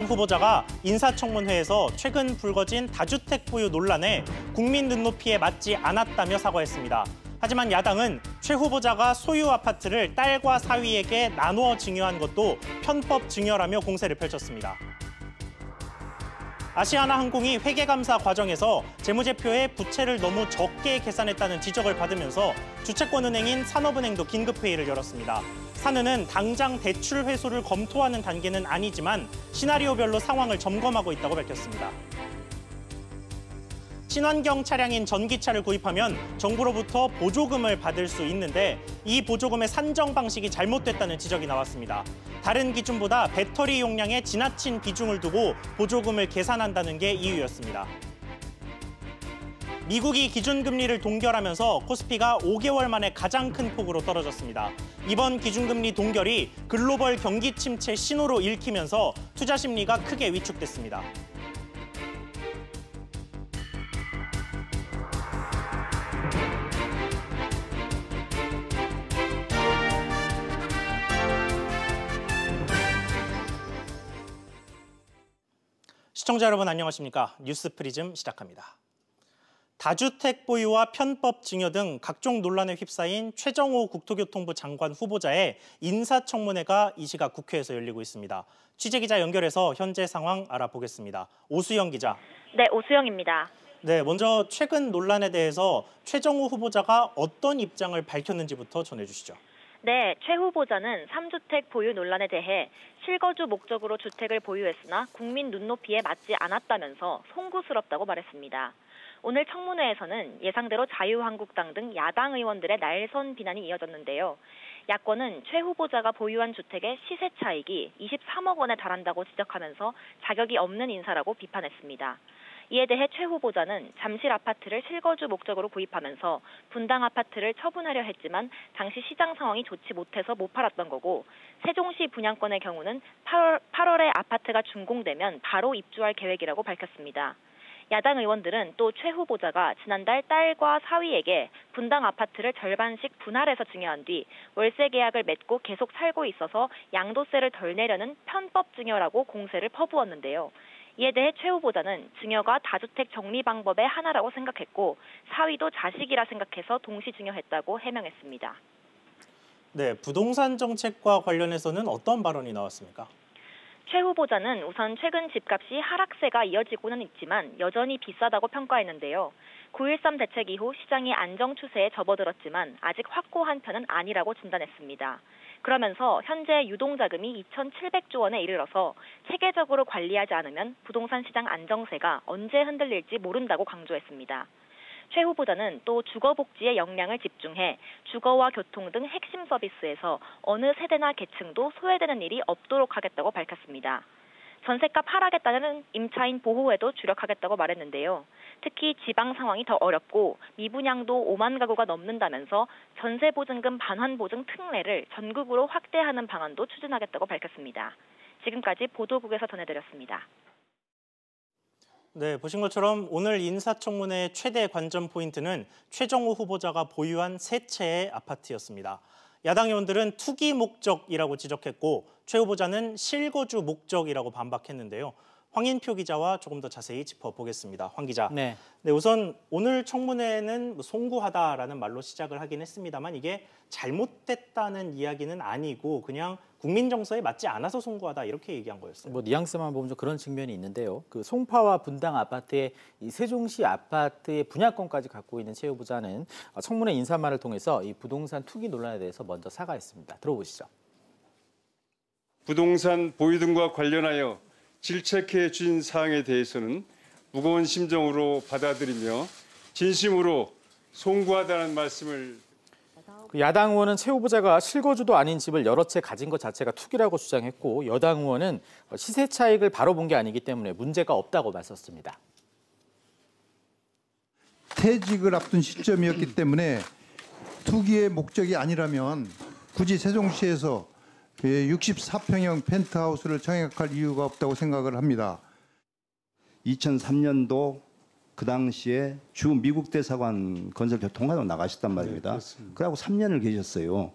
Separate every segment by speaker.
Speaker 1: 후보자가 인사청문회에서 최근 불거진 다주택 보유 논란에 국민 눈높이에 맞지 않았다며 사과했습니다. 하지만 야당은 최 후보자가 소유 아파트를 딸과 사위에게 나누어 증여한 것도 편법 증여라며 공세를 펼쳤습니다. 아시아나항공이 회계감사 과정에서 재무제표에 부채를 너무 적게 계산했다는 지적을 받으면서 주채권은행인 산업은행도 긴급회의를 열었습니다. 산은은 당장 대출 회수를 검토하는 단계는 아니지만 시나리오별로 상황을 점검하고 있다고 밝혔습니다. 친환경 차량인 전기차를 구입하면 정부로부터 보조금을 받을 수 있는데 이 보조금의 산정 방식이 잘못됐다는 지적이 나왔습니다. 다른 기준보다 배터리 용량에 지나친 비중을 두고 보조금을 계산한다는 게 이유였습니다. 미국이 기준금리를 동결하면서 코스피가 5개월 만에 가장 큰 폭으로 떨어졌습니다. 이번 기준금리 동결이 글로벌 경기 침체 신호로 읽히면서 투자 심리가 크게 위축됐습니다. 시청자 여러분 안녕하십니까? 뉴스 프리즘 시작합니다. 다주택 보유와 편법 증여 등 각종 논란에 휩싸인 최정호 국토교통부 장관 후보자의 인사청문회가 이 시각 국회에서 열리고 있습니다. 취재기자 연결해서 현재 상황 알아보겠습니다. 오수영 기자.
Speaker 2: 네, 오수영입니다.
Speaker 1: 네, 먼저 최근 논란에 대해서 최정호 후보자가 어떤 입장을 밝혔는지부터 전해주시죠.
Speaker 2: 네, 최 후보자는 3주택 보유 논란에 대해 실거주 목적으로 주택을 보유했으나 국민 눈높이에 맞지 않았다면서 송구스럽다고 말했습니다. 오늘 청문회에서는 예상대로 자유한국당 등 야당 의원들의 날선 비난이 이어졌는데요. 야권은 최 후보자가 보유한 주택의 시세 차익이 23억 원에 달한다고 지적하면서 자격이 없는 인사라고 비판했습니다. 이에 대해 최 후보자는 잠실 아파트를 실거주 목적으로 구입하면서 분당 아파트를 처분하려 했지만 당시 시장 상황이 좋지 못해서 못 팔았던 거고 세종시 분양권의 경우는 8월에 아파트가 준공되면 바로 입주할 계획이라고 밝혔습니다. 야당 의원들은 또 최 후보자가 지난달 딸과 사위에게 분당 아파트를 절반씩 분할해서 증여한 뒤 월세 계약을 맺고 계속 살고 있어서 양도세를 덜 내려는 편법 증여라고 공세를 퍼부었는데요. 이에 대해 최 후보자는 증여가 다주택 정리 방법의 하나라고 생각했고 사위도 자식이라 생각해서 동시 증여했다고 해명했습니다.
Speaker 1: 네, 부동산 정책과 관련해서는 어떤 발언이 나왔습니까?
Speaker 2: 최 후보자는 우선 최근 집값이 하락세가 이어지고는 있지만 여전히 비싸다고 평가했는데요. 9.13 대책 이후 시장이 안정 추세에 접어들었지만 아직 확고한 편은 아니라고 진단했습니다. 그러면서 현재 유동자금이 2,700조 원에 이르러서 체계적으로 관리하지 않으면 부동산 시장 안정세가 언제 흔들릴지 모른다고 강조했습니다. 최 후보자는 또 주거복지의 역량을 집중해 주거와 교통 등 핵심 서비스에서 어느 세대나 계층도 소외되는 일이 없도록 하겠다고 밝혔습니다. 전세값 하락에 따르는 임차인 보호에도 주력하겠다고 말했는데요. 특히 지방 상황이 더 어렵고 미분양도 5만 가구가 넘는다면서 전세보증금 반환보증 특례를 전국으로 확대하는 방안도 추진하겠다고 밝혔습니다. 지금까지 보도국에서 전해드렸습니다.
Speaker 1: 네, 보신 것처럼 오늘 인사청문회의 최대 관전 포인트는 최정호 후보자가 보유한 세 채의 아파트였습니다. 야당 의원들은 투기 목적이라고 지적했고 최 후보자는 실거주 목적이라고 반박했는데요. 황인표 기자와 조금 더 자세히 짚어보겠습니다. 황 기자. 네, 우선 오늘 청문회는 송구하다라는 말로 시작을 하긴 했습니다만 이게 잘못됐다는 이야기는 아니고 그냥 국민 정서에 맞지 않아서 송구하다 이렇게 얘기한 거였어요.
Speaker 3: 뭐 뉘앙스만 보면 좀 그런 측면이 있는데요. 그 송파와 분당 아파트의 이 세종시 아파트의 분양권까지 갖고 있는 최 후보자는 청문회 인사말을 통해서 이 부동산 투기 논란에 대해서 먼저 사과했습니다. 들어보시죠.
Speaker 4: 부동산 보유 등과 관련하여 질책해 주신 사항에 대해서는 무거운 심정으로 받아들이며 진심으로 송구하다는 말씀을.
Speaker 3: 야당 의원은 최 후보자가 실거주도 아닌 집을 여러 채 가진 것 자체가 투기라고 주장했고 여당 의원은 시세 차익을 바로 본 게 아니기 때문에 문제가 없다고 맞섰습니다.
Speaker 5: 퇴직을 앞둔 시점이었기 때문에 투기의 목적이 아니라면 굳이 세종시에서 64평형 펜트하우스를 청약할 이유가 없다고 생각을 합니다.
Speaker 6: 2003년도 그 당시에 주 미국 대사관 건설 교통관으로 나가셨단 말입니다. 네, 그래갖고 3년을 계셨어요.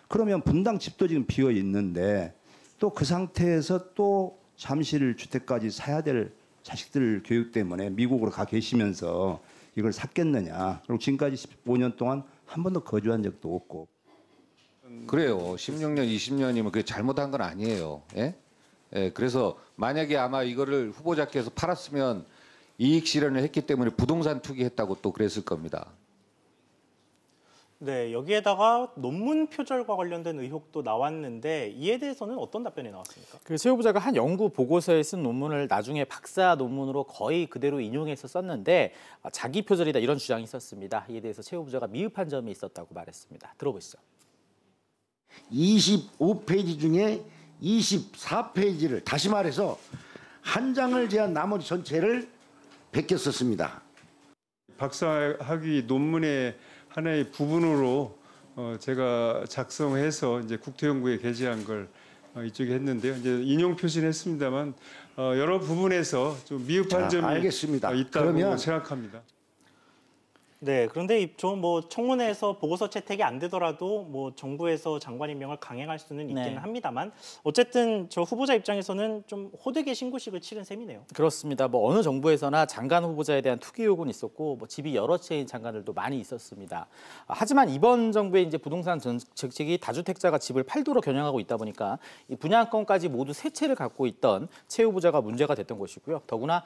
Speaker 6: 그러면 분당 집도 지금 비어 있는데 또 그 상태에서 또 잠실 주택까지 사야 될 자식들 교육 때문에 미국으로 가 계시면서 이걸 샀겠느냐. 그리고 지금까지 15년 동안 한 번도 거주한 적도 없고.
Speaker 7: 그래요. 16년, 20년이면 그게 잘못한 건 아니에요. 예? 예, 그래서 만약에 아마 이거를 후보자께서 팔았으면 이익 실현을 했기 때문에 부동산 투기했다고 또 그랬을 겁니다.
Speaker 1: 네, 여기에다가 논문 표절과 관련된 의혹도 나왔는데 이에 대해서는 어떤 답변이 나왔습니까?
Speaker 3: 그 최 후보자가 한 연구 보고서에 쓴 논문을 나중에 박사 논문으로 거의 그대로 인용해서 썼는데 자기 표절이다 이런 주장이 있었습니다. 이에 대해서 최 후보자가 미흡한 점이 있었다고 말했습니다. 들어보시죠.
Speaker 8: 25페이지 중에 24페이지를 다시 말해서 한 장을 제한 나머지 전체를 베껴 썼습니다.
Speaker 4: 박사학위 논문의 하나의 부분으로 제가 작성해서 이제 국토연구에 게재한 걸 이쪽에 했는데요. 이제 인용 표시는 했습니다만 여러 부분에서 좀 미흡한 점이
Speaker 8: 알겠습니다.
Speaker 4: 있다고
Speaker 8: 그러면
Speaker 4: 생각합니다.
Speaker 1: 네, 그런데 좀 뭐 청문회에서 보고서 채택이 안 되더라도 뭐 정부에서 장관 임명을 강행할 수는 있기는 합니다만 어쨌든 저 후보자 입장에서는 좀 호되게 신고식을 치른 셈이네요.
Speaker 3: 그렇습니다. 뭐 어느 정부에서나 장관 후보자에 대한 투기 의혹은 있었고 뭐 집이 여러 채인 장관들도 많이 있었습니다. 하지만 이번 정부의 이제 부동산 정책이 다주택자가 집을 팔도록 겨냥하고 있다 보니까 이 분양권까지 모두 세 채를 갖고 있던 최 후보자가 문제가 됐던 것이고요. 더구나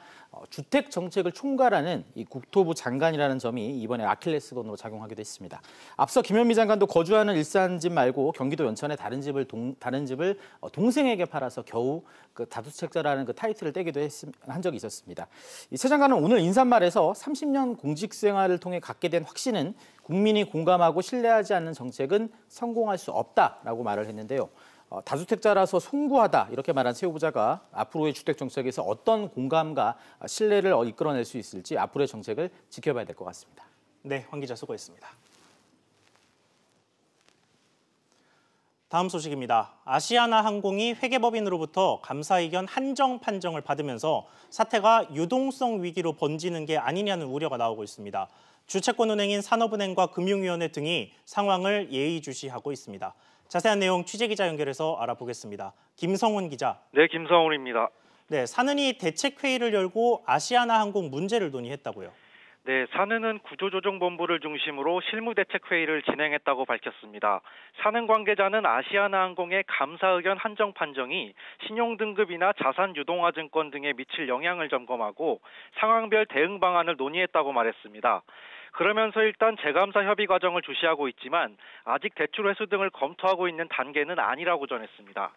Speaker 3: 주택 정책을 총괄하는 이 국토부 장관이라는 점이 이번에 아킬레스건으로 작용하기도 했습니다. 앞서 김현미 장관도 거주하는 일산 집 말고 경기도 연천의 다른 집을 동생에게 팔아서 겨우 그 다주택자라는 그 타이틀을 떼기도 한 적이 있었습니다. 이 최 장관은 오늘 인사말에서 30년 공직 생활을 통해 갖게 된 확신은 국민이 공감하고 신뢰하지 않는 정책은 성공할 수 없다라고 말을 했는데요. 다주택자라서 송구하다 이렇게 말한 최 후보자가 앞으로의 주택 정책에서 어떤 공감과 신뢰를 이끌어낼 수 있을지 앞으로의 정책을 지켜봐야 될 것 같습니다.
Speaker 1: 네, 황 기자 수고했습니다. 다음 소식입니다. 아시아나항공이 회계법인으로부터 감사 의견 한정 판정을 받으면서 사태가 유동성 위기로 번지는 게 아니냐는 우려가 나오고 있습니다. 주채권은행인 산업은행과 금융위원회 등이 상황을 예의주시하고 있습니다. 자세한 내용 취재기자 연결해서 알아보겠습니다. 김성훈 기자.
Speaker 9: 네, 김성훈입니다.
Speaker 1: 네, 산은이 대책회의를 열고 아시아나항공 문제를 논의했다고요.
Speaker 9: 네, 산은은 구조조정본부를 중심으로 실무대책회의를 진행했다고 밝혔습니다. 산은 관계자는 아시아나항공의 감사 의견 한정 판정이 신용등급이나 자산유동화증권 등에 미칠 영향을 점검하고 상황별 대응 방안을 논의했다고 말했습니다. 그러면서 일단 재감사 협의 과정을 주시하고 있지만 아직 대출 회수 등을 검토하고 있는 단계는 아니라고 전했습니다.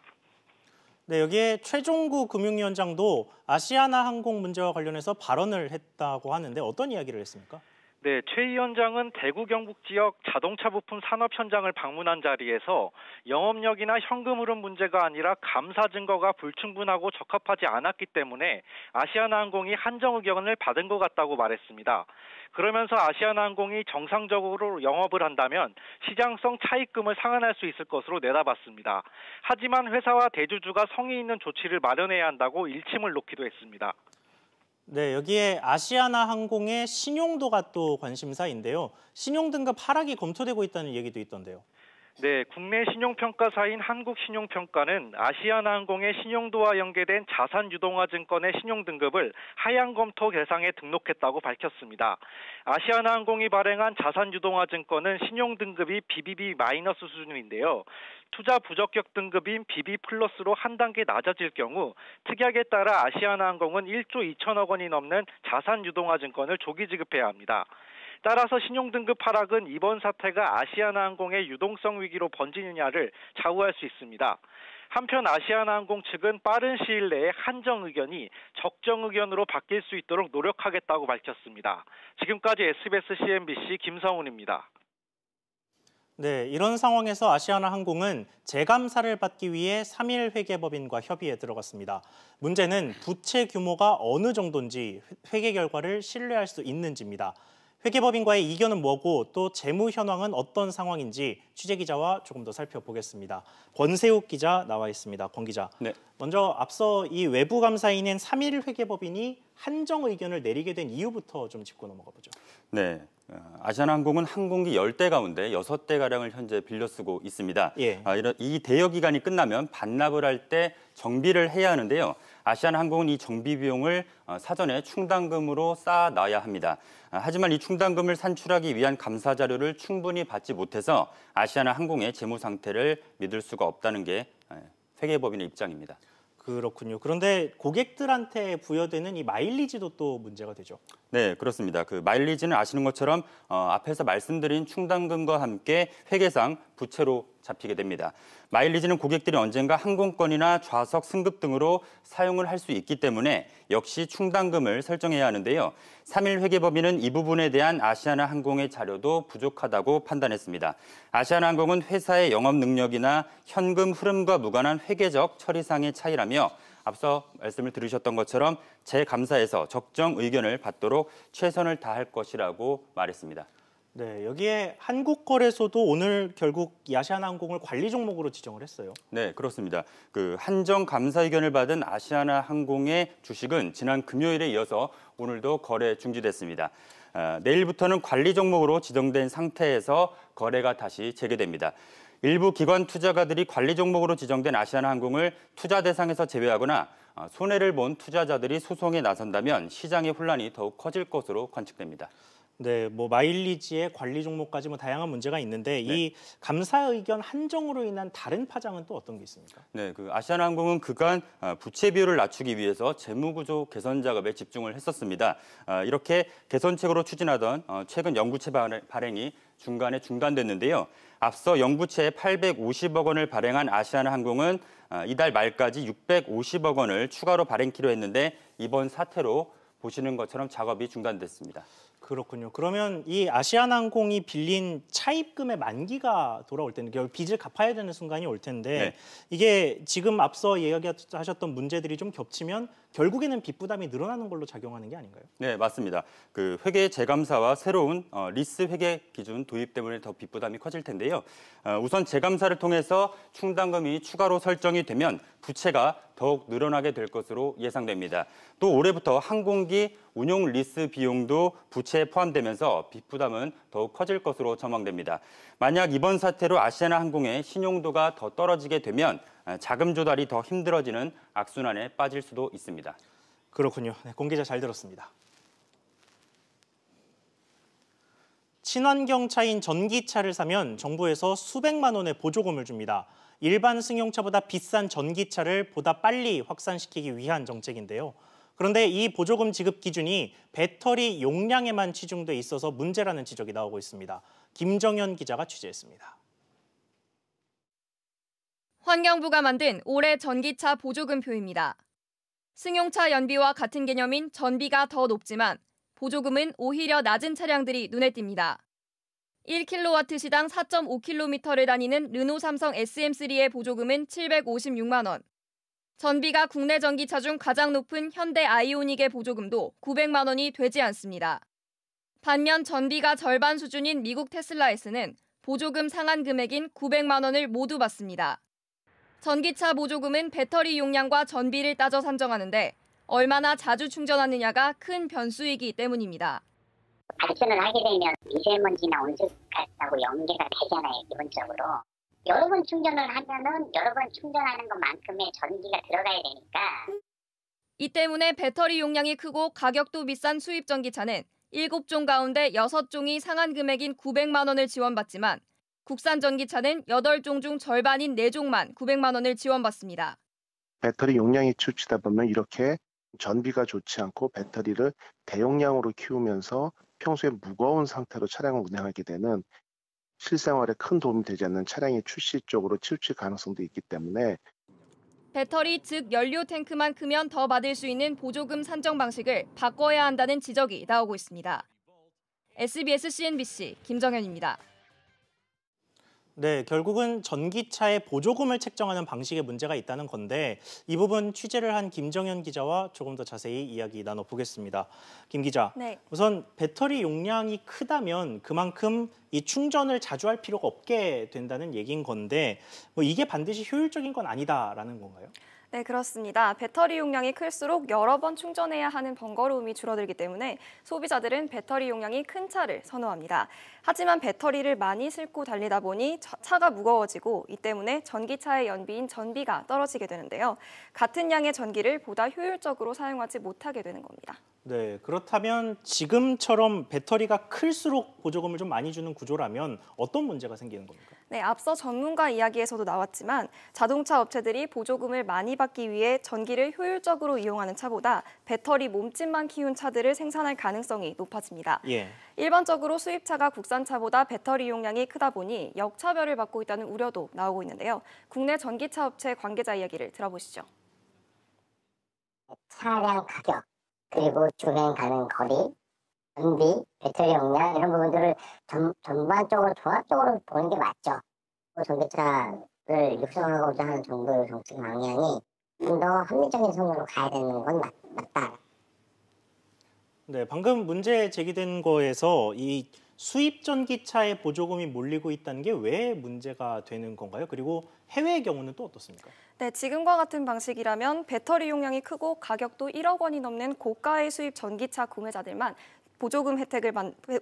Speaker 1: 네, 여기에 최종구 금융위원장도 아시아나항공 문제와 관련해서 발언을 했다고 하는데 어떤 이야기를 했습니까?
Speaker 9: 네, 최 위원장은 대구 경북 지역 자동차 부품 산업 현장을 방문한 자리에서 영업력이나 현금 흐름 문제가 아니라 감사 증거가 불충분하고 적합하지 않았기 때문에 아시아나항공이 한정 의견을 받은 것 같다고 말했습니다. 그러면서 아시아나항공이 정상적으로 영업을 한다면 시장성 차익금을 상환할 수 있을 것으로 내다봤습니다. 하지만 회사와 대주주가 성의 있는 조치를 마련해야 한다고 일침을 놓기도 했습니다.
Speaker 1: 네, 여기에 아시아나항공의 신용도가 또 관심사인데요. 신용등급 하락이 검토되고 있다는 얘기도 있던데요.
Speaker 9: 네, 국내 신용평가사인 한국신용평가는 아시아나항공의 신용도와 연계된 자산유동화증권의 신용등급을 하향 검토 대상에 등록했다고 밝혔습니다. 아시아나항공이 발행한 자산유동화증권은 신용등급이 BBB- 수준인데요. 투자 부적격 등급인 BB 플러스로 한 단계 낮아질 경우 특약에 따라 아시아나항공은 1조 2천억 원이 넘는 자산유동화증권을 조기 지급해야 합니다. 따라서 신용등급 하락은 이번 사태가 아시아나항공의 유동성 위기로 번지느냐를 좌우할 수 있습니다. 한편 아시아나항공 측은 빠른 시일 내에 한정 의견이 적정 의견으로 바뀔 수 있도록 노력하겠다고 밝혔습니다. 지금까지 SBS CNBC 김성훈입니다.
Speaker 1: 네, 이런 상황에서 아시아나항공은 재감사를 받기 위해 3일 회계법인과 협의에 들어갔습니다. 문제는 부채 규모가 어느 정도인지 회계 결과를 신뢰할 수 있는지입니다. 회계법인과의 이견은 뭐고 또 재무 현황은 어떤 상황인지 취재기자와 조금 더 살펴보겠습니다. 권세욱 기자 나와 있습니다. 권 기자.
Speaker 10: 네.
Speaker 1: 먼저 앞서 이 외부 감사인인 3일 회계법인이 한정 의견을 내리게 된 이유부터 좀 짚고 넘어가 보죠.
Speaker 10: 네. 아시아나항공은 항공기 10대 가운데 6대가량을 현재 빌려 쓰고 있습니다.
Speaker 1: 예.
Speaker 10: 이 대여 기간이 끝나면 반납을 할 때 정비를 해야 하는데요. 아시아나항공은 이 정비 비용을 사전에 충당금으로 쌓아놔야 합니다. 하지만 이 충당금을 산출하기 위한 감사 자료를 충분히 받지 못해서 아시아나항공의 재무 상태를 믿을 수가 없다는 게 회계법인의 입장입니다.
Speaker 1: 그렇군요. 그런데 고객들한테 부여되는 이 마일리지도 또 문제가 되죠.
Speaker 10: 네, 그렇습니다. 그 마일리지는 아시는 것처럼 앞에서 말씀드린 충당금과 함께 회계상 부채로 잡히게 됩니다. 마일리지는 고객들이 언젠가 항공권이나 좌석 승급 등으로 사용을 할 수 있기 때문에 역시 충당금을 설정해야 하는데요. 3일 회계법인은 이 부분에 대한 아시아나항공의 자료도 부족하다고 판단했습니다. 아시아나항공은 회사의 영업 능력이나 현금 흐름과 무관한 회계적 처리상의 차이라며 앞서 말씀을 들으셨던 것처럼 재감사에서 적정 의견을 받도록 최선을 다할 것이라고 말했습니다.
Speaker 1: 네, 여기에 한국거래소도 오늘 결국 이 아시아나항공을 관리 종목으로 지정을 했어요.
Speaker 10: 네, 그렇습니다. 그 한정 감사 의견을 받은 아시아나항공의 주식은 지난 금요일에 이어서 오늘도 거래 중지됐습니다. 내일부터는 관리 종목으로 지정된 상태에서 거래가 다시 재개됩니다. 일부 기관 투자가들이 관리 종목으로 지정된 아시아나항공을 투자 대상에서 제외하거나 손해를 본 투자자들이 소송에 나선다면 시장의 혼란이 더욱 커질 것으로 관측됩니다.
Speaker 1: 네, 뭐 마일리지의 관리 종목까지 뭐 다양한 문제가 있는데
Speaker 10: 네.
Speaker 1: 이 감사 의견 한정으로 인한 다른 파장은 또 어떤 게 있습니까?
Speaker 10: 네, 그 아시아나항공은 그간 부채 비율을 낮추기 위해서 재무구조 개선 작업에 집중을 했었습니다. 이렇게 개선책으로 추진하던 최근 영부채 발행이 중간에 중단됐는데요. 앞서 영부채 850억 원을 발행한 아시아나항공은 이달 말까지 650억 원을 추가로 발행키로 했는데 이번 사태로 보시는 것처럼 작업이 중단됐습니다.
Speaker 1: 그렇군요. 그러면 이 아시아나항공이 빌린 차입금의 만기가 돌아올 때는 결국 빚을 갚아야 되는 순간이 올 텐데
Speaker 10: 네.
Speaker 1: 이게 지금 앞서 이야기하셨던 문제들이 좀 겹치면 결국에는 빚 부담이 늘어나는 걸로 작용하는 게 아닌가요?
Speaker 10: 네, 맞습니다. 그 회계 재감사와 새로운 리스 회계 기준 도입 때문에 더 빚 부담이 커질 텐데요. 우선 재감사를 통해서 충당금이 추가로 설정이 되면 부채가 더욱 늘어나게 될 것으로 예상됩니다. 또 올해부터 항공기 운용 리스 비용도 부채에 포함되면서 빚 부담은 더욱 커질 것으로 전망됩니다. 만약 이번 사태로 아시아나항공의 신용도가 더 떨어지게 되면 자금 조달이 더 힘들어지는 악순환에 빠질 수도 있습니다.
Speaker 1: 그렇군요. 네, 공 기자 잘 들었습니다. 친환경차인 전기차를 사면 정부에서 수백만 원의 보조금을 줍니다. 일반 승용차보다 비싼 전기차를 보다 빨리 확산시키기 위한 정책인데요. 그런데 이 보조금 지급 기준이 배터리 용량에만 치중돼 있어서 문제라는 지적이 나오고 있습니다. 김정현 기자가 취재했습니다.
Speaker 11: 환경부가 만든 올해 전기차 보조금표입니다. 승용차 연비와 같은 개념인 전비가 더 높지만 보조금은 오히려 낮은 차량들이 눈에 띕니다. 1kW 시당 4.5km를 다니는 르노 삼성 SM3의 보조금은 756만 원. 전비가 국내 전기차 중 가장 높은 현대 아이오닉의 보조금도 900만 원이 되지 않습니다. 반면 전비가 절반 수준인 미국 테슬라 S는 보조금 상한 금액인 900만 원을 모두 받습니다. 전기차 보조금은 배터리 용량과 전비를 따져 산정하는데 얼마나 자주 충전하느냐가 큰 변수이기 때문입니다.
Speaker 12: 발전을 하게 되면 미세먼지나 온실가스하고 연계가 되잖아요, 기본적으로. 여러 번 충전을 하면은 여러 번 충전하는 것만큼의 전기가 들어가야 되니까.
Speaker 11: 이 때문에 배터리 용량이 크고 가격도 비싼 수입 전기차는 7종 가운데 6종이 상한 금액인 900만 원을 지원받지만 국산 전기차는 8종 중 절반인 4종만 900만 원을 지원받습니다.
Speaker 13: 배터리 용량이 축치다 보면 이렇게 전비가 좋지 않고 배터리를 대용량으로 키우면서 평소에 무거운 상태로 차량을 운행하게 되는 실생활에 큰 도움이 되지 않는 차량의 출시 쪽으로 치우칠 가능성도 있기 때문에
Speaker 11: 배터리 즉 연료 탱크만 크면 더 받을 수 있는 보조금 산정 방식을 바꿔야 한다는 지적이 나오고 있습니다. SBS CNBC 김정현입니다.
Speaker 1: 네, 결국은 전기차의 보조금을 책정하는 방식에 문제가 있다는 건데 이 부분 취재를 한 김정현 기자와 조금 더 자세히 이야기 나눠보겠습니다. 김 기자,
Speaker 14: 네.
Speaker 1: 우선 배터리 용량이 크다면 그만큼 이 충전을 자주 할 필요가 없게 된다는 얘기인 건데 뭐 이게 반드시 효율적인 건 아니다라는 건가요?
Speaker 14: 네, 그렇습니다. 배터리 용량이 클수록 여러 번 충전해야 하는 번거로움이 줄어들기 때문에 소비자들은 배터리 용량이 큰 차를 선호합니다. 하지만 배터리를 많이 싣고 달리다 보니 차가 무거워지고 이 때문에 전기차의 연비인 전비가 떨어지게 되는데요. 같은 양의 전기를 보다 효율적으로 사용하지 못하게 되는 겁니다.
Speaker 1: 네, 그렇다면 지금처럼 배터리가 클수록 보조금을 좀 많이 주는 구조라면 어떤 문제가 생기는 겁니까?
Speaker 14: 네, 앞서 전문가 이야기에서도 나왔지만 자동차 업체들이 보조금을 많이 받기 위해 전기를 효율적으로 이용하는 차보다 배터리 몸집만 키운 차들을 생산할 가능성이 높아집니다.
Speaker 1: 예.
Speaker 14: 일반적으로 수입차가 국산차보다 배터리 용량이 크다 보니 역차별을 받고 있다는 우려도 나오고 있는데요. 국내 전기차 업체 관계자 이야기를 들어보시죠.
Speaker 15: 차량 가격, 그리고 주행 가는 거리, 전비, 배터리 용량 이런 부분들을 전반적으로 종합적으로 보는 게 맞죠. 전기차를 육성하고자 하는 정부의 정책 방향이 좀 더 합리적인 선으로 가야 되는 건 맞다.
Speaker 1: 네, 방금 문제 제기된 거에서 이 수입 전기차에 보조금이 몰리고 있다는 게 왜 문제가 되는 건가요? 그리고 해외의 경우는 또 어떻습니까?
Speaker 14: 네, 지금과 같은 방식이라면 배터리 용량이 크고 가격도 1억 원이 넘는 고가의 수입 전기차 구매자들만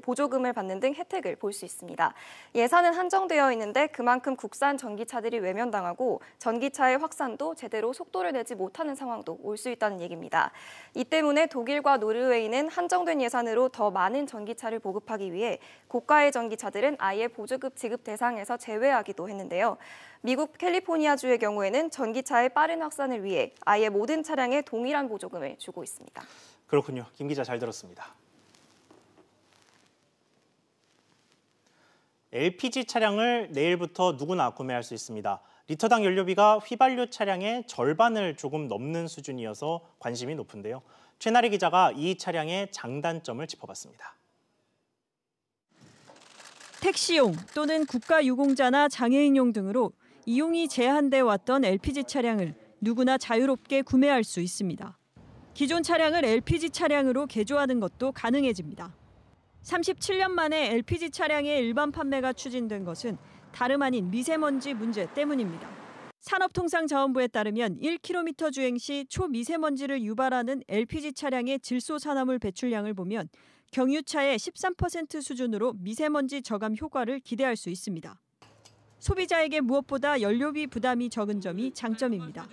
Speaker 14: 보조금을 받는 등 혜택을 볼 수 있습니다. 예산은 한정되어 있는데 그만큼 국산 전기차들이 외면당하고 전기차의 확산도 제대로 속도를 내지 못하는 상황도 올 수 있다는 얘기입니다. 이 때문에 독일과 노르웨이는 한정된 예산으로 더 많은 전기차를 보급하기 위해 고가의 전기차들은 아예 보조금 지급 대상에서 제외하기도 했는데요. 미국 캘리포니아주의 경우에는 전기차의 빠른 확산을 위해 아예 모든 차량에 동일한 보조금을 주고 있습니다.
Speaker 1: 그렇군요. 김 기자 잘 들었습니다. LPG 차량을 내일부터 누구나 구매할 수 있습니다. 리터당 연료비가 휘발유 차량의 절반을 조금 넘는 수준이어서 관심이 높은데요. 최나리 기자가 이 차량의 장단점을 짚어봤습니다.
Speaker 16: 택시용 또는 국가유공자나 장애인용 등으로 이용이 제한돼 왔던 LPG 차량을 누구나 자유롭게 구매할 수 있습니다. 기존 차량을 LPG 차량으로 개조하는 것도 가능해집니다. 37년 만에 LPG 차량의 일반 판매가 추진된 것은 다름 아닌 미세먼지 문제 때문입니다. 산업통상자원부에 따르면 1km 주행 시 초미세먼지를 유발하는 LPG 차량의 질소산화물 배출량을 보면 경유차의 13% 수준으로 미세먼지 저감 효과를 기대할 수 있습니다. 소비자에게 무엇보다 연료비 부담이 적은 점이 장점입니다.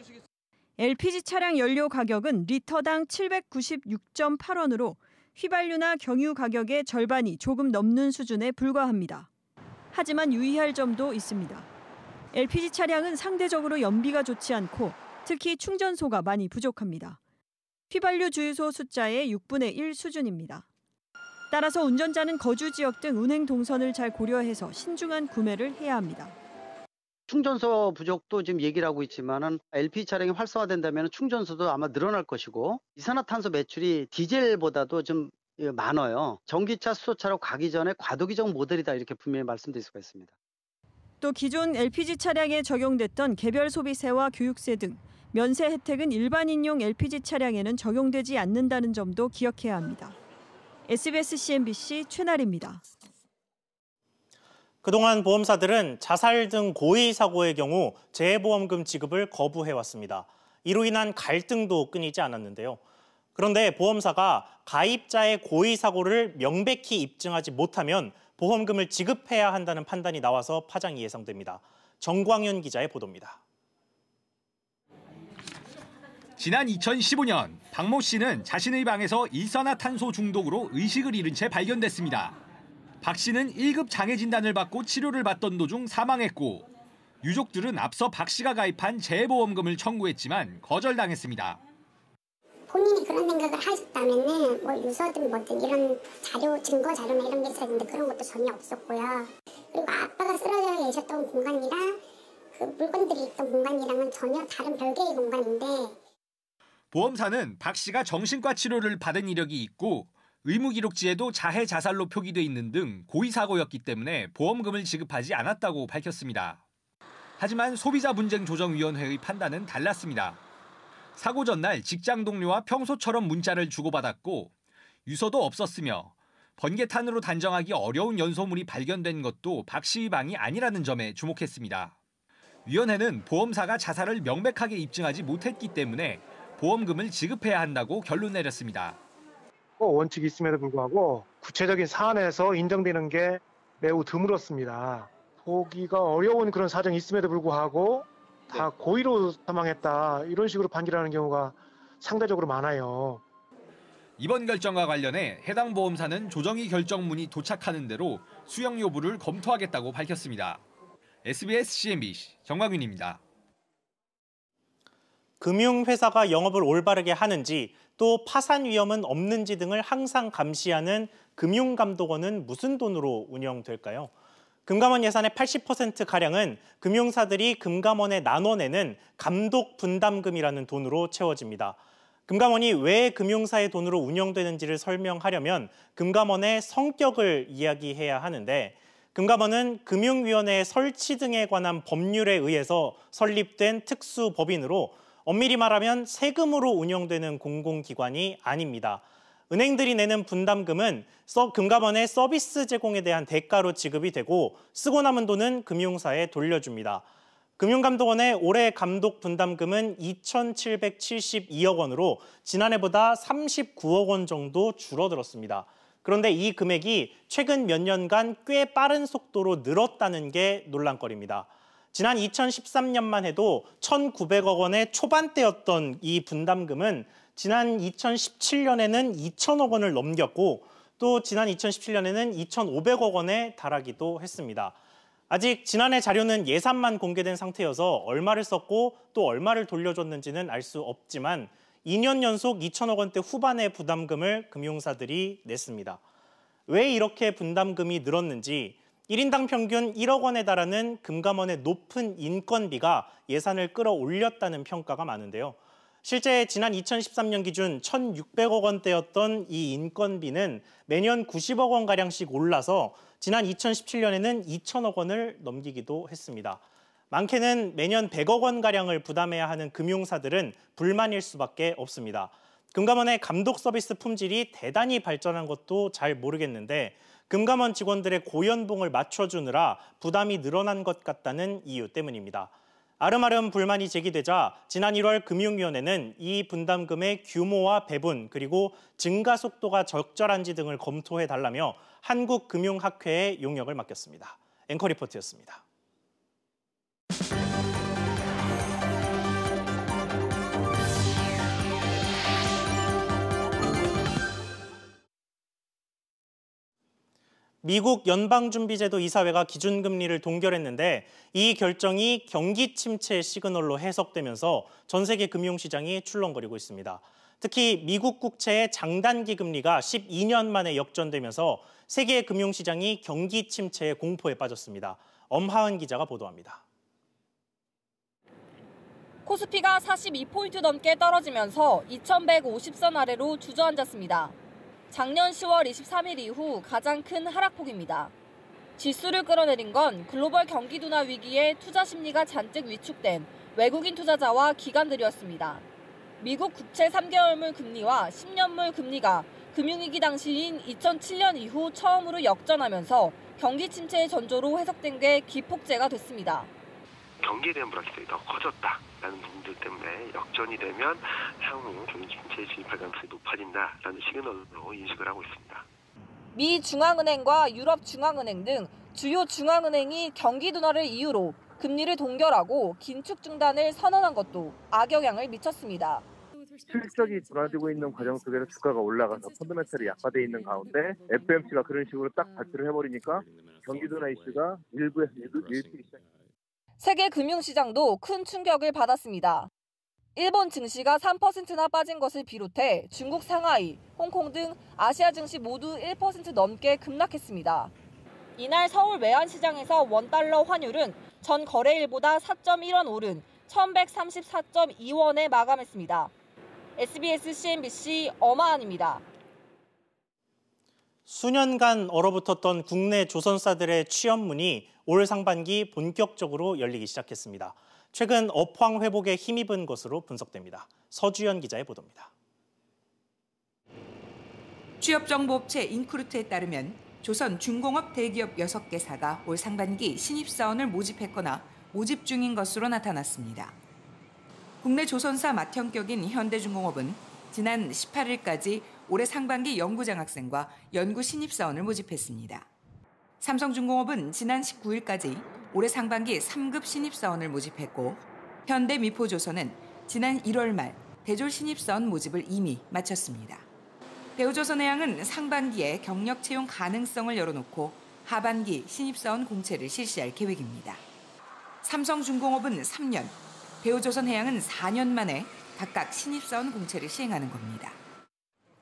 Speaker 16: LPG 차량 연료 가격은 리터당 796.8원으로 휘발유나 경유 가격의 절반이 조금 넘는 수준에 불과합니다. 하지만 유의할 점도 있습니다. LPG 차량은 상대적으로 연비가 좋지 않고 특히 충전소가 많이 부족합니다. 휘발유 주유소 숫자의 6분의 1 수준입니다. 따라서 운전자는 거주 지역 등 운행 동선을 잘 고려해서 신중한 구매를 해야 합니다.
Speaker 17: 충전소 부족도 지금 얘기를 하고 있지만은 LPG 차량이 활성화된다면 충전소도 아마 늘어날 것이고 이산화탄소 매출이 디젤보다도 좀 많아요. 전기차, 수소차로 가기 전에 과도기적 모델이다 이렇게 분명히 말씀드릴 수가 있습니다.
Speaker 16: 또 기존 LPG 차량에 적용됐던 개별 소비세와 교육세 등 면세 혜택은 일반인용 LPG 차량에는 적용되지 않는다는 점도 기억해야 합니다. SBS CNBC 최나리입니다.
Speaker 1: 그동안 보험사들은 자살 등 고의 사고의 경우 재해보험금 지급을 거부해왔습니다. 이로 인한 갈등도 끊이지 않았는데요. 그런데 보험사가 가입자의 고의 사고를 명백히 입증하지 못하면 보험금을 지급해야 한다는 판단이 나와서 파장이 예상됩니다. 정광윤 기자의 보도입니다.
Speaker 18: 지난 2015년 박모 씨는 자신의 방에서 일산화탄소 중독으로 의식을 잃은 채 발견됐습니다. 박 씨는 1급 장애 진단을 받고 치료를 받던 도중 사망했고 유족들은 앞서 박 씨가 가입한 재해보험금을 청구했지만 거절당했습니다.
Speaker 19: 본인이 그런 생각을 하셨다면은 뭐 유서든 뭐든 이런 자료, 증거 자료나 이런 게 있었는데 그런 것도 전혀 없었고요. 그리고 아빠가 쓰러져 계셨던 공간이랑 그 물건들이 있던 공간이랑은 전혀 다른 별개의 공간인데
Speaker 18: 보험사는 박 씨가 정신과 치료를 받은 이력이 있고 의무기록지에도 자해 자살로 표기돼 있는 등 고의 사고였기 때문에 보험금을 지급하지 않았다고 밝혔습니다. 하지만 소비자분쟁조정위원회의 판단은 달랐습니다. 사고 전날 직장 동료와 평소처럼 문자를 주고받았고 유서도 없었으며 번개탄으로 단정하기 어려운 연소물이 발견된 것도 박 씨의 방이 아니라는 점에 주목했습니다. 위원회는 보험사가 자살을 명백하게 입증하지 못했기 때문에 보험금을 지급해야 한다고 결론 내렸습니다.
Speaker 20: 원칙이 있음에도 불구하고 구체적인 사안에서 인정되는 게 매우 드물었습니다. 보기가 어려운 그런 사정이 있음에도 불구하고 다 고의로 사망했다 이런 식으로 판결하는 경우가 상대적으로 많아요.
Speaker 18: 이번 결정과 관련해 해당 보험사는 조정의 결정문이 도착하는 대로 수용 여부를 검토하겠다고 밝혔습니다. SBS CNBC 정광윤입니다.
Speaker 1: 금융회사가 영업을 올바르게 하는지 또 파산 위험은 없는지 등을 항상 감시하는 금융감독원은 무슨 돈으로 운영될까요? 금감원 예산의 80%가량은 금융사들이 금감원에 나눠내는 감독 분담금이라는 돈으로 채워집니다. 금감원이 왜 금융사의 돈으로 운영되는지를 설명하려면 금감원의 성격을 이야기해야 하는데 금감원은 금융위원회의 설치 등에 관한 법률에 의해서 설립된 특수법인으로 엄밀히 말하면 세금으로 운영되는 공공기관이 아닙니다. 은행들이 내는 분담금은 금감원의 서비스 제공에 대한 대가로 지급이 되고 쓰고 남은 돈은 금융사에 돌려줍니다. 금융감독원의 올해 감독 분담금은 2,772억 원으로 지난해보다 39억 원 정도 줄어들었습니다. 그런데 이 금액이 최근 몇 년간 꽤 빠른 속도로 늘었다는 게 논란거리입니다. 지난 2013년만 해도 1,900억 원의 초반대였던 이 분담금은 지난 2017년에는 2,000억 원을 넘겼고 또 지난 2017년에는 2,500억 원에 달하기도 했습니다. 아직 지난해 자료는 예산만 공개된 상태여서 얼마를 썼고 또 얼마를 돌려줬는지는 알 수 없지만 2년 연속 2,000억 원대 후반의 부담금을 금융사들이 냈습니다. 왜 이렇게 분담금이 늘었는지 1인당 평균 1억 원에 달하는 금감원의 높은 인건비가 예산을 끌어올렸다는 평가가 많은데요. 실제 지난 2013년 기준 1,600억 원대였던 이 인건비는 매년 90억 원가량씩 올라서 지난 2017년에는 2,000억 원을 넘기기도 했습니다. 많게는 매년 100억 원가량을 부담해야 하는 금융사들은 불만일 수밖에 없습니다. 금감원의 감독 서비스 품질이 대단히 발전한 것도 잘 모르겠는데 금감원 직원들의 고연봉을 맞춰주느라 부담이 늘어난 것 같다는 이유 때문입니다. 아름아름 불만이 제기되자 지난 1월 금융위원회는 이 분담금의 규모와 배분 그리고 증가 속도가 적절한지 등을 검토해달라며 한국금융학회에 용역을 맡겼습니다. 앵커 리포트였습니다. 미국 연방준비제도 이사회가 기준금리를 동결했는데 이 결정이 경기 침체 시그널로 해석되면서 전 세계 금융시장이 출렁거리고 있습니다. 특히 미국 국채의 장단기 금리가 12년 만에 역전되면서 세계 금융시장이 경기 침체의 공포에 빠졌습니다. 엄하은 기자가 보도합니다.
Speaker 11: 코스피가 42포인트 넘게 떨어지면서 2150선 아래로 주저앉았습니다. 작년 10월 23일 이후 가장 큰 하락폭입니다. 지수를 끌어내린 건 글로벌 경기 둔화 위기에 투자 심리가 잔뜩 위축된 외국인 투자자와 기관들이었습니다. 미국 국채 3개월물 금리와 10년물 금리가 금융위기 당시인 2007년 이후 처음으로 역전하면서 경기 침체의 전조로 해석된 게 기폭제가 됐습니다.
Speaker 21: 경기에 대한 불확실성이 더 커졌다라는 부분들 때문에 역전이 되면 향후 경기 침체에 진입할 가능성이 높아진다라는 시그널로 인식을 하고 있습니다.
Speaker 11: 미 중앙은행과 유럽 중앙은행 등 주요 중앙은행이 경기 둔화를 이유로 금리를 동결하고 긴축 중단을 선언한 것도 악영향을 미쳤습니다.
Speaker 22: 실적이 둔화되고 있는 과정 속에서 주가가 올라가서 펀더멘털이 약화돼 있는 가운데 FOMC가 그런 식으로 딱 발표를 해버리니까 경기 둔화 이슈가 일부에서 일찍 시작합니다.
Speaker 11: 세계 금융시장도 큰 충격을 받았습니다. 일본 증시가 3%나 빠진 것을 비롯해 중국 상하이, 홍콩 등 아시아 증시 모두 1% 넘게 급락했습니다. 이날 서울 외환시장에서 원달러 환율은 전 거래일보다 4.1원 오른 1,134.2원에 마감했습니다. SBS CNBC 엄하은입니다.
Speaker 1: 수년간 얼어붙었던 국내 조선사들의 취업문이 올 상반기 본격적으로 열리기 시작했습니다. 최근 업황 회복에 힘입은 것으로 분석됩니다. 서주연 기자의 보도입니다.
Speaker 23: 취업정보업체 인크루트에 따르면 조선 중공업 대기업 6개사가 올 상반기 신입사원을 모집했거나 모집 중인 것으로 나타났습니다. 국내 조선사 맏형격인 현대중공업은 지난 18일까지 올해 상반기 연구장학생과 연구 신입사원을 모집했습니다. 삼성중공업은 지난 19일까지 올해 상반기 3급 신입사원을 모집했고 현대미포조선은 지난 1월 말 대졸 신입사원 모집을 이미 마쳤습니다. 대우조선해양은 상반기에 경력 채용 가능성을 열어놓고 하반기 신입사원 공채를 실시할 계획입니다. 삼성중공업은 3년, 대우조선해양은 4년 만에 각각 신입사원 공채를 시행하는 겁니다.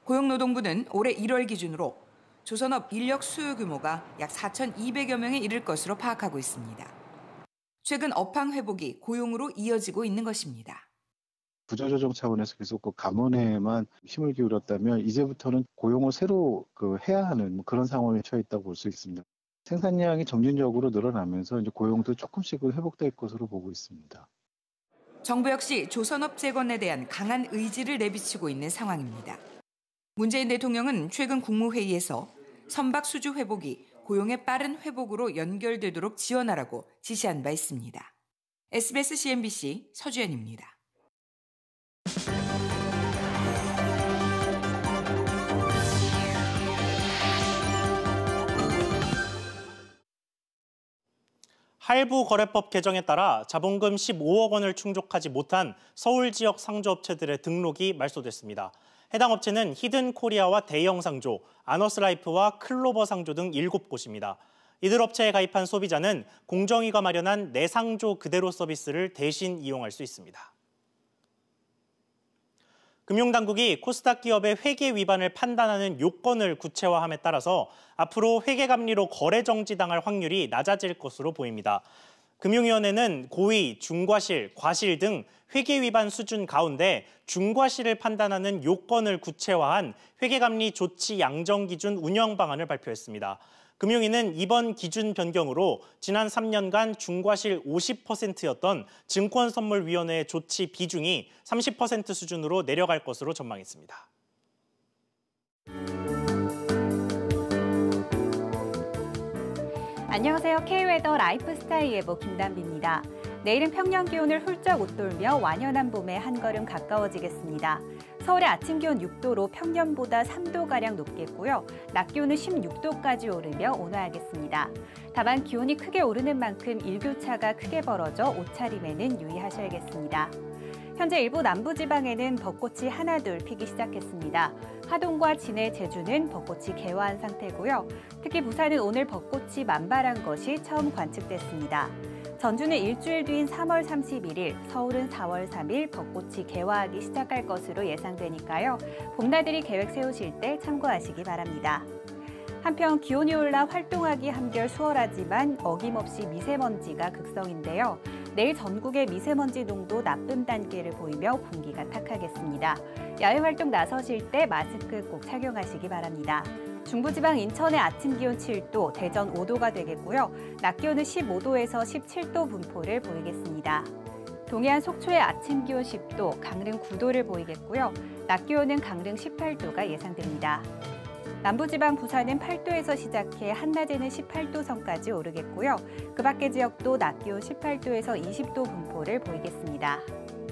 Speaker 23: 고용노동부는 올해 1월 기준으로 조선업 인력 수요 규모가 약 4,200여 명에 이를 것으로 파악하고 있습니다. 최근 업황 회복이 고용으로 이어지고 있는 것입니다.
Speaker 2: 구조조정 차원에서 계속 그 감원에만 힘을 기울였다면 이제부터는 고용을 새로 해야 하는 그런 상황에 처해 있다고 볼 수 있습니다. 생산량이 점진적으로 늘어나면서 이제 고용도 조금씩 회복될 것으로 보고 있습니다.
Speaker 23: 정부 역시 조선업 재건에 대한 강한 의지를 내비치고 있는 상황입니다. 문재인 대통령은 최근 국무회의에서 선박 수주 회복이 고용의 빠른 회복으로 연결되도록 지원하라고 지시한 바 있습니다. SBS CNBC 서주연입니다.
Speaker 1: 할부거래법 개정에 따라 자본금 15억 원을 충족하지 못한 서울 지역 상조업체들의 등록이 말소됐습니다. 해당 업체는 히든코리아와 대영상조, 아너스라이프와 클로버 상조 등 7곳입니다. 이들 업체에 가입한 소비자는 공정위가 마련한 내상조 그대로 서비스를 대신 이용할 수 있습니다. 금융당국이 코스닥 기업의 회계 위반을 판단하는 요건을 구체화함에 따라서 앞으로 회계감리로 거래 정지당할 확률이 낮아질 것으로 보입니다. 금융위원회는 고의, 중과실, 과실 등 회계 위반 수준 가운데 중과실을 판단하는 요건을 구체화한 회계감리 조치 양정 기준 운영 방안을 발표했습니다. 금융위는 이번 기준 변경으로 지난 3년간 중과실 50%였던 증권선물위원회의 조치 비중이 30% 수준으로 내려갈 것으로 전망했습니다.
Speaker 5: 안녕하세요. K웨더 라이프스타일 예보 김단비입니다. 내일은 평년 기온을 훌쩍 웃돌며 완연한 봄에 한 걸음 가까워지겠습니다. 서울의 아침 기온 6도로 평년보다 3도가량 높겠고요. 낮 기온은 16도까지 오르며 온화하겠습니다. 다만 기온이 크게 오르는 만큼 일교차가 크게 벌어져 옷차림에는 유의하셔야겠습니다. 현재 일부 남부지방에는 벚꽃이 하나둘 피기 시작했습니다. 하동과 진해, 제주는 벚꽃이 개화한 상태고요. 특히 부산은 오늘 벚꽃이 만발한 것이 처음 관측됐습니다. 전주는 일주일 뒤인 3월 31일, 서울은 4월 3일 벚꽃이 개화하기 시작할 것으로 예상되니까요. 봄나들이 계획 세우실 때 참고하시기 바랍니다. 한편 기온이 올라 활동하기 한결 수월하지만 어김없이 미세먼지가 극성인데요. 내일 전국의 미세먼지 농도 나쁨 단계를 보이며 공기가 탁하겠습니다. 야외 활동 나서실 때 마스크 꼭 착용하시기 바랍니다. 중부지방 인천의 아침 기온 7도, 대전 5도가 되겠고요. 낮 기온은 15도에서 17도 분포를 보이겠습니다. 동해안 속초의 아침 기온 10도, 강릉 9도를 보이겠고요. 낮 기온은 강릉 18도가 예상됩니다. 남부지방 부산은 8도에서 시작해 한낮에는 18도 선까지 오르겠고요. 그 밖의 지역도 낮 기온 18도에서 20도 분포를 보이겠습니다.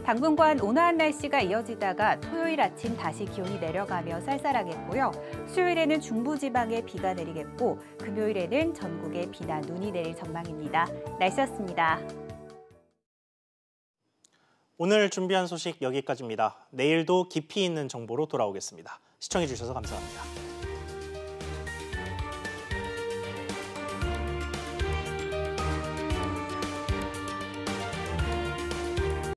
Speaker 5: 당분간 온화한 날씨가 이어지다가 토요일 아침 다시 기온이 내려가며 쌀쌀하겠고요. 수요일에는 중부지방에 비가 내리겠고 금요일에는 전국에 비나 눈이 내릴 전망입니다. 날씨였습니다.
Speaker 1: 오늘 준비한 소식 여기까지입니다. 내일도 깊이 있는 정보로 돌아오겠습니다. 시청해주셔서 감사합니다.